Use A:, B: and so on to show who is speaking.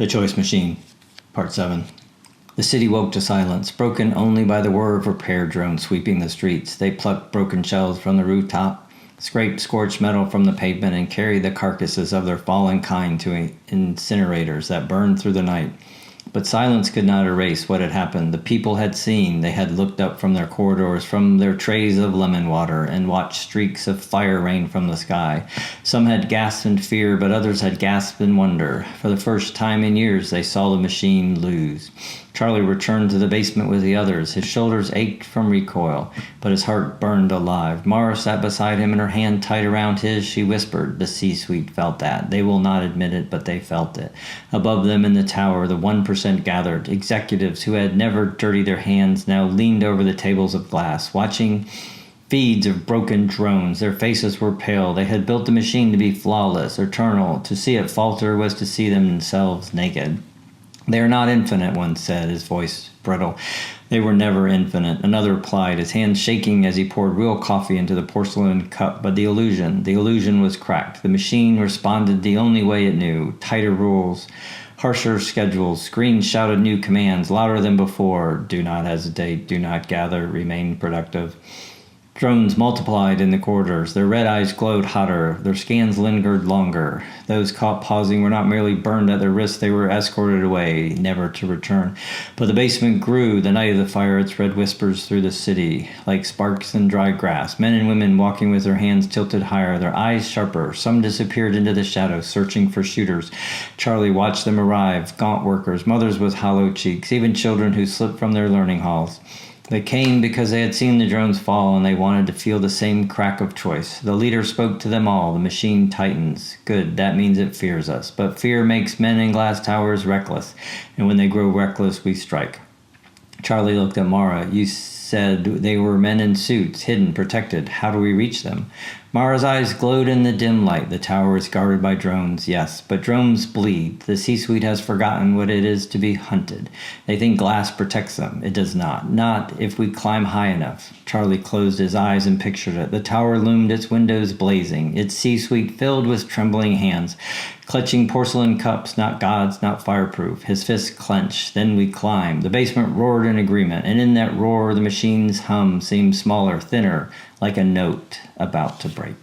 A: The Choice Machine, Part 7. The city woke to silence, broken only by the whir of repair drones sweeping the streets. They plucked broken shells from the rooftop, scraped scorched metal from the pavement, and carried the carcasses of their fallen kind to incinerators that burned through the night. But silence could not erase what had happened. The people had seen. They had looked up from their corridors, from their trays of lemon water, and watched streaks of fire rain from the sky. Some had gasped in fear, but others had gasped in wonder. For the first time in years, they saw the machine lose. Charlie returned to the basement with the others. His shoulders ached from recoil, but his heart burned alive. Mara sat beside him, and her hand tight around his. She whispered, "The C-suite felt that. They will not admit it, but they felt it." Above them in the tower, the 1% gathered. Executives who had never dirtied their hands now leaned over the tables of glass, watching feeds of broken drones. Their faces were pale. They had built the machine to be flawless, eternal. To see it falter was to see themselves naked. "They are not infinite," one said, his voice brittle. "They were never infinite," another replied, his hand shaking as he poured real coffee into the porcelain cup. But the illusion was cracked. The machine responded the only way it knew. Tighter rules, harsher schedules, screens shouted new commands, louder than before. Do not hesitate, do not gather, remain productive. Drones multiplied in the corridors. Their red eyes glowed hotter. Their scans lingered longer. Those caught pausing were not merely burned at their wrists, they were escorted away, never to return. But the basement grew. The night of the fire, its red whispers through the city, like sparks in dry grass. Men and women walking with their hands tilted higher, their eyes sharper. Some disappeared into the shadows, searching for shooters. Charlie watched them arrive, gaunt workers, mothers with hollow cheeks, even children who slipped from their learning halls. They came because they had seen the drones fall, and they wanted to feel the same crack of choice. The leader spoke to them all. "The machine tightens. Good, that means it fears us. But fear makes men in glass towers reckless, and when they grow reckless, we strike." Charlie looked at Mara. "You said they were men in suits, hidden, protected. How do we reach them?" Mara's eyes glowed in the dim light. "The tower is guarded by drones, yes, but drones bleed. The C-suite has forgotten what it is to be hunted. They think glass protects them. It does not. Not if we climb high enough." Charlie closed his eyes and pictured it. The tower loomed, its windows blazing, its C-suite filled with trembling hands, clutching porcelain cups, not gods, not fireproof. His fists clenched. "Then we climb." The basement roared in agreement, and in that roar the machine's hum seemed smaller, thinner, like a note about to break.